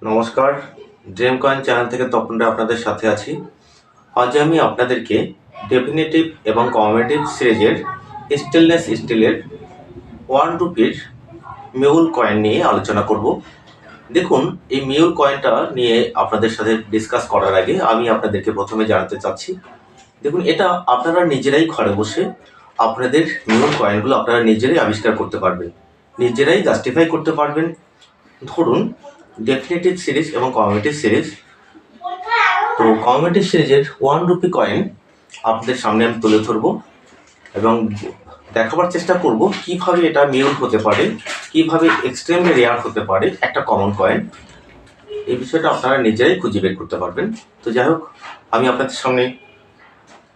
নমস্কার, dream coin channel থেকে তপনরা আপনাদের সাথে আছি। আজ আমি আপনাদেরকে ডেফিনেটিভ এবং কমেটিভ সিরিজের স্টেনলেস স্টিলের 1 রুপির মিউল কয়েন নিয়ে আলোচনা করব। দেখুন, এই মিউল কয়েনটা নিয়ে আপনাদের সাথে ডিসকাস করার আগে আমি আপনাদেরকে প্রথমে জানাতে চাচ্ছি, দেখুন এটা আপনারা নিজেরাই ঘরে বসে আপনাদের মিউল কয়েনগুলো আপনারা নিজেরাই আবিষ্কার করতে পারবেন, নিজেরাই জাস্টিফাই করতে পারবেন। ধরুন, ডেফিনেটিভ সিরিজ এবং কমেটিভ সিরিজ। তো কমেটিভ সিরিজের 1 রুপি কয়েন আপনাদের সামনে আমি তুলে ধরবো এবং দেখাবার চেষ্টা করব কিভাবে এটা মিউল হতে পারে, কিভাবে এক্সট্রিমলি রেয়ার হতে পারে একটা কমন কয়েন। এই বিষয়টা আপনারা নিজেরাই খুঁজে বের করতে পারবেন। তো যাই হোক, আমি আপনাদের সামনে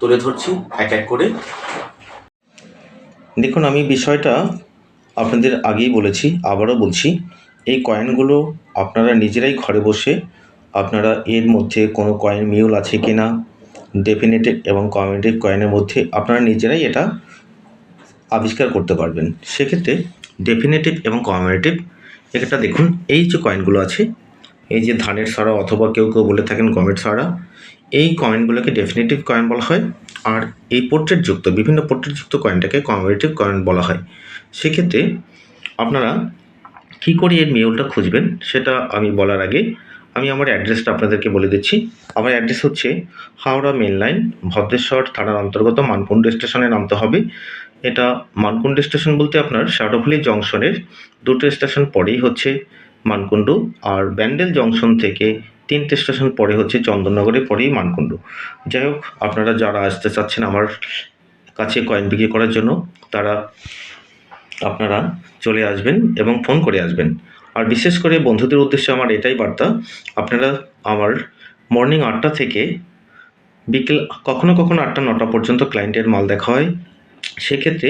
তুলে ধরছি এক এক করে। দেখুন, আমি বিষয়টা আপনাদের আগেই বলেছি, আবারও বলছি, এই কয়েনগুলো আপনারা নিজেরাই ঘরে বসে আপনারা এর মধ্যে কোনো কয়েন মিউল আছে কি না, ডেফিনেটিভ এবং কমেটিভ কয়েনের মধ্যে আপনারা নিজেরাই এটা আবিষ্কার করতে পারবেন। সেক্ষেত্রে ডেফিনেটিভ এবং কমেটিভ, এটা দেখুন, এই যে কয়েনগুলো আছে, এই যে ধানের সরা অথবা কেউ কেউ বলে থাকেন গমের সরা, এই কয়েনগুলোকে ডেফিনেটিভ কয়েন বলা হয়। আর এই পোর্ট্রেটযুক্ত বিভিন্ন পোর্ট্রেটযুক্ত কয়েনটাকে কমেটিভ কয়েন বলা হয়। সেক্ষেত্রে আপনারা কী করে এর মিউলটা খুঁজবেন সেটা আমি বলার আগে আমি আমার অ্যাড্রেসটা আপনাদেরকে বলে দিচ্ছি। আমার অ্যাড্রেস হচ্ছে হাওড়া মেন লাইন, ভদ্রেশ্বর থানার অন্তর্গত মানকুণ্ড স্টেশনে নামতে হবে। এটা মানকুণ্ড স্টেশন বলতে আপনার শাডোফুলি জংশনের 2টো স্টেশন পরেই হচ্ছে মানকুণ্ড, আর ব্যান্ডেল জংশন থেকে 3টে স্টেশন পরে হচ্ছে চন্দননগরে, পরেই মানকুণ্ড। যাই হোক, আপনারা যারা আসতে চাচ্ছেন আমার কাছে কয়েন বিক্রি করার জন্য, তারা আপনারা চলে আসবেন এবং ফোন করে আসবেন। আর বিশেষ করে বন্ধুদের উদ্দেশ্যে আমার এটাই বার্তা, আপনারা আমার মর্নিং 8টা থেকে বিকেল কখনো কখনো 8টা-9টা পর্যন্ত ক্লায়েন্টের মাল দেখা হয়। সেক্ষেত্রে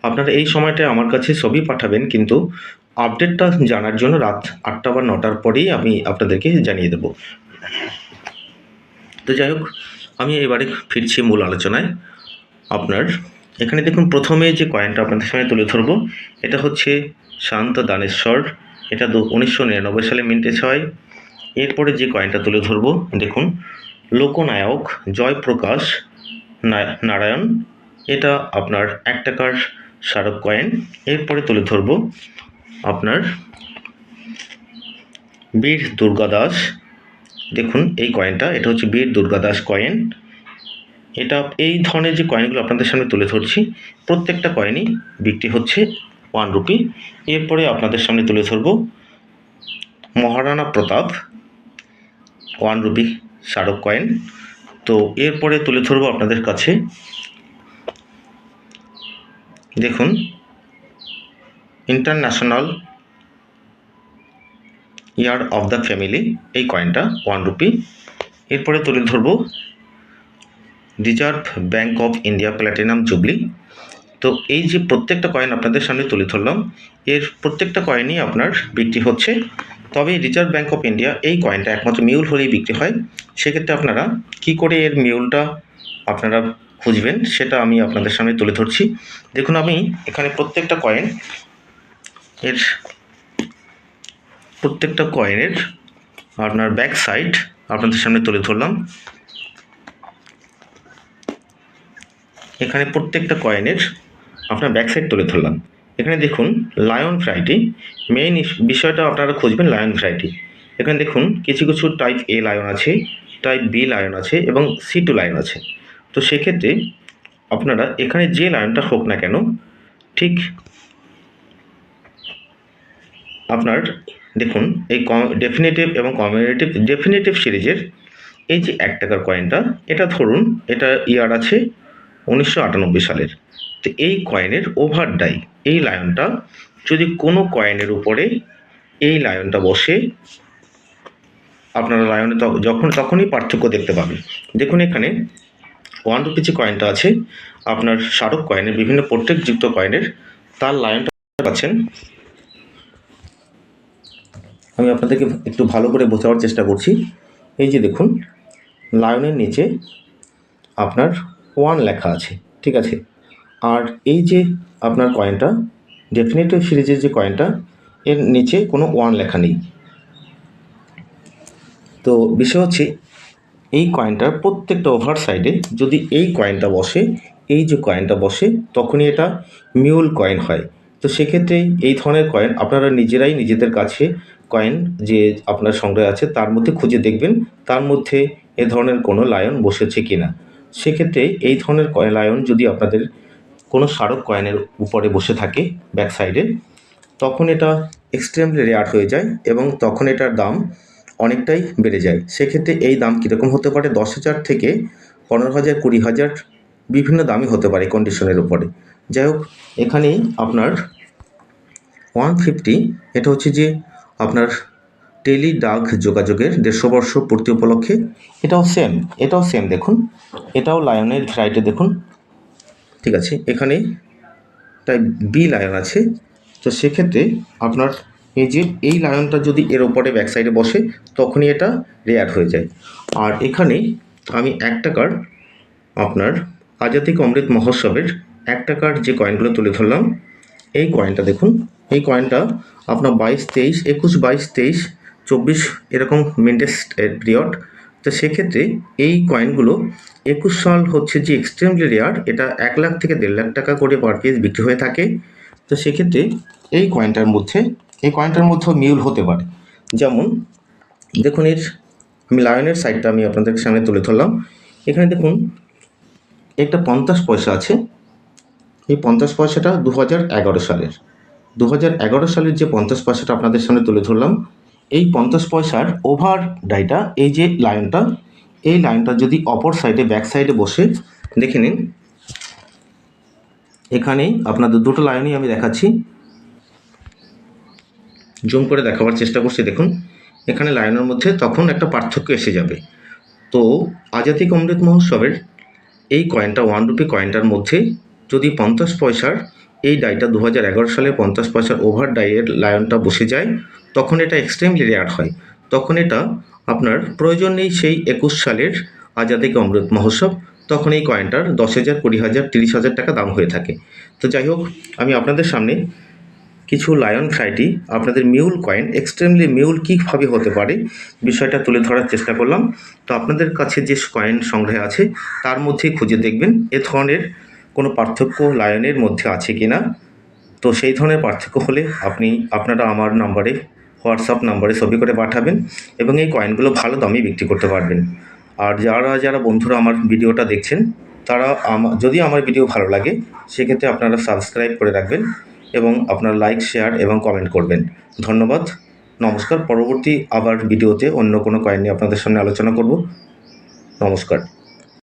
আপনারা এই সময়টায় আমার কাছে ছবি পাঠাবেন, কিন্তু আপডেটটা জানার জন্য রাত 8টা বা 9টার পরেই আমি আপনাদেরকে জানিয়ে দেব। তো যাই হোক, আমি এবারে ফিরছি মূল আলোচনায়। আপনার এখানে দেখুন, প্রথমে যে কয়েনটা আপনাদের সামনে তুলে ধরব, এটা হচ্ছে শান্ত দানেশ্বর। এটা 1999 সালে মিন্টেজ হয়। এরপরে যে কয়েনটা তুলে ধরব, দেখুন, লোকনায়ক জয়প্রকাশ নারায়ণ। এটা আপনার 1 টাকার স্মারক কয়েন। এরপরে তুলে ধরব আপনার বীর দুর্গাদাস। দেখুন এই কয়েনটা, এটা হচ্ছে বীর দুর্গাদাস কয়েন। এটা এই ধরনের যে কয়েনগুলো আপনাদের সামনে তুলে ধরছি, প্রত্যেকটা কয়েনই বিক্রি হচ্ছে 1 রুপি। এরপরে আপনাদের সামনে তুলে ধরব মহারানা প্রতাপ 1 রুপি স্মারক কয়েন। তো এরপরে তুলে ধরব আপনাদের কাছে, দেখুন, international year of the family, এই কয়েনটা 1 রুপি। এরপরে তুলে ধরব reserve bank of India platinum jubilee. তো এই যে প্রত্যেকটা কয়েন আপনাদের সামনে তুলে ধরলাম, এর প্রত্যেকটা কয়েনই আপনার বিক্রি হচ্ছে। তবে রিজার্ভ ব্যাঙ্ক অফ ইন্ডিয়া এই কয়েনটা একমাত্র মিউল হলেই বিক্রি হয়। সেক্ষেত্রে আপনারা কি করে এর মিউলটা আপনারা খুঁজবেন সেটা আমি আপনাদের সামনে তুলে ধরছি। দেখুন, আমি এখানে প্রত্যেকটা কয়েনের আপনার ব্যাক সাইড আপনাদের সামনে তুলে ধরলাম। এখানে প্রত্যেকটা কয়েনের আপনার ব্যাক সাইড তুলে ধরলাম। এখানে দেখুন লায়ন ভ্যারাইটি, মেইন বিষয়টা আপনারা খুঁজবেন লায়ন ভ্যারাইটি। এখানে দেখুন কিছু কিছু টাইপ এ লায়ন আছে, টাইপ বি লায়ন আছে এবং C2 লায়ন আছে। তো সেক্ষেত্রে আপনারা এখানে যে লায়নটা হোক না কেন, ঠিক আপনার দেখুন এই ডেফিনেটিভ এবং কমেটিভ ডেফিনেটিভ সিরিজের এই যে 1 টাকার কয়েনটা, এটা ধরুন এটা ইয়ার আছে 1998 সালের। তো এই কয়েনের ওভার ডাই এই লায়নটা, যদি কোনো কয়েনের উপরে এই লায়নটা বসে, আপনারা লায়নে তখনই পার্থক্য দেখতে পাবেন। দেখুন এখানে 1 রুপি যে কয়েনটা আছে, আপনার স্মারক কয়েনের বিভিন্ন পোর্ট্রেটযুক্ত কয়েনের তার লায়নটা পাচ্ছেন। আমি আপনাদেরকে একটু ভালো করে বোঝাবার চেষ্টা করছি। এই যে দেখুন, লায়নের নিচে আপনার 1 লেখা আছে, ঠিক আছে। আর এই যে আপনার কয়েনটা ডেফিনেটিভ সিরিজের যে কয়েনটা, এর নিচে কোনো 1 লেখা নেই। তো বিষয় হচ্ছে এই কয়েনটার প্রত্যেকটা ওভার সাইডে যদি এই কয়েনটা বসে, এই যে কয়েনটা বসে, তখনই এটা মিউল কয়েন হয়। তো সেক্ষেত্রে এই ধরনের কয়েন আপনারা নিজেরাই নিজেদের কাছে কয়েন যে আপনার সংগ্রহে আছে তার মধ্যে খুঁজে দেখবেন তার মধ্যে এ ধরনের কোনো লায়ন বসেছে কিনা। সেক্ষেত্রে এই ধরনের লায়ন যদি আপনাদের কোনো স্মারক কয়েনের উপরে বসে থাকে ব্যাক সাইডে, তখন এটা এক্সট্রিমলি রেয়ার হয়ে যায় এবং তখন এটার দাম অনেকটাই বেড়ে যায়। সেক্ষেত্রে এই দাম কীরকম হতে পারে, 10,000 থেকে 15,000, 20,000 বিভিন্ন দামই হতে পারে কন্ডিশনের উপরে। যাই হোক, এখানেই আপনার 150 এটা হচ্ছে যে আপনার টেলি ডাক যোগাযোগের 150 বর্ষ পূর্তি উপলক্ষে। এটাও সেম দেখুন, এটাও লায়নের ভ্যারাইটি দেখুন, ঠিক আছে। এখানে তাই বি লায়ন আছে। তো সেক্ষেত্রে আপনার এই যে এই লায়নটা যদি এর ওপরে ব্যাক সাইডে বসে তখনই এটা রেয়ার হয়ে যায়। আর এখানে আমি 1 টাকার আপনার আজাদিক অমৃত মহোৎসবের 1 টাকার যে কয়েনগুলো তুলে ধরলাম, এই কয়েনটা দেখুন। এই কয়েনটা আপনার 22, 23, 21, 22, 23, 24 এরকম মিন্টেজ পিরিয়ড। তো সেক্ষেত্রে এই কয়েনগুলো 21 সাল হচ্ছে যে এক্সট্রিমলি রেয়ার, এটা 1 লাখ থেকে 1.5 লাখ টাকা করে পার পিস বিক্রি হয়ে থাকে। তো সেক্ষেত্রে এই কয়েনটার মধ্যেও মিউল হতে পারে। যেমন দেখুন, আমি লায়নের সাইডটা আমি আপনাদের সামনে তুলে ধরলাম। এখানে দেখুন একটা 50 পয়সা আছে। এই 50 পয়সাটা 2011 সালের। 2011 সালের যে 50 পয়সাটা আপনাদের সামনে তুলে ধরলাম, এই 50 পয়সার ওভার ডাইটা, এই যে লায়নটা, এই লাইনটা যদি অপর সাইডে ব্যাক সাইডে বসে দেখে নিন। এখানে আপনাদের দুটো লাইনই আমি দেখাচ্ছি, জুম করে দেখাবার চেষ্টা করছি। দেখুন এখানে লাইনের মধ্যে তখন একটা পার্থক্য এসে যাবে। তো আজাদিক অমৃত মহোৎসবের এই কয়েনটা 1 রুপি কয়েনটার মধ্যে যদি 50 পয়সার এই ডাইটা 2011 সালে 50 পয়সার ওভার ডাইয়ের লায়নটা বসে যায়, তখন এটা এক্সট্রিমলি রেয়ার হয়। তখন এটা আপনার প্রয়োজন নেই সেই 21 সালের আজাদিক অমৃত মহোৎসব, তখন এই কয়েনটার 10,000, 20,000, 30,000 টাকা দাম হয়ে থাকে। তো যাই হোক, আমি আপনাদের সামনে কিছু লায়ন ভ্যারাইটি, আপনাদের মিউল কয়েন, এক্সট্রিমলি মিউল কীভাবে হতে পারে বিষয়টা তুলে ধরার চেষ্টা করলাম। তো আপনাদের কাছে যে কয়েন সংগ্রহে আছে তার মধ্যে খুঁজে দেখবেন এ ধরনের কোনো পার্থক্য লায়নের মধ্যে আছে কি না। তো সেই ধরনের পার্থক্য হলে আপনারা আমার নাম্বারে, হোয়াটসঅ্যাপ নাম্বারে ছবি করে পাঠাবেন এবং এই কয়েনগুলো ভালো দামে বিক্রি করতে পারবেন। আর যারা বন্ধুরা আমার ভিডিওটা দেখছেন তারা যদি আমার ভিডিও ভালো লাগে সেক্ষেত্রে আপনারা সাবস্ক্রাইব করে রাখবেন এবং আপনার লাইক, শেয়ার এবং কমেন্ট করবেন। ধন্যবাদ, নমস্কার। পরবর্তী আবার ভিডিওতে অন্য কোনো কয়েন নিয়ে আপনাদের সামনে আলোচনা করব। নমস্কার।